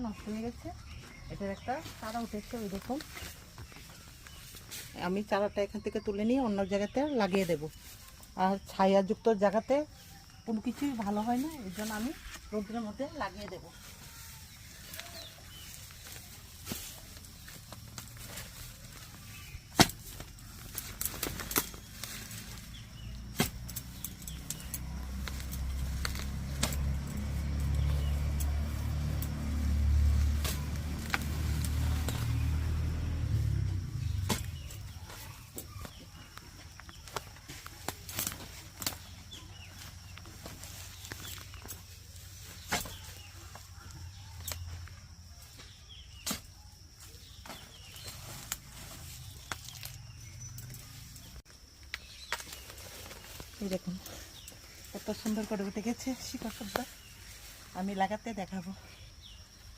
নষ্ট হয়ে গেছে, এটার একটা চারা উঠেছে ওই রকম। আমি চারাটা এখান থেকে তুলে নিয়ে অন্য জায়গাতে লাগিয়ে দেব। আর ছায়াযুক্ত জায়গাতে কোনো কিছুই ভালো হয় না, এর জন্য আমি রোদ্রের মধ্যে লাগিয়ে দেব। এই দেখুন কত সুন্দর করে উঠে গেছে শিকড়টা, আমি লাগাতে দেখাবো।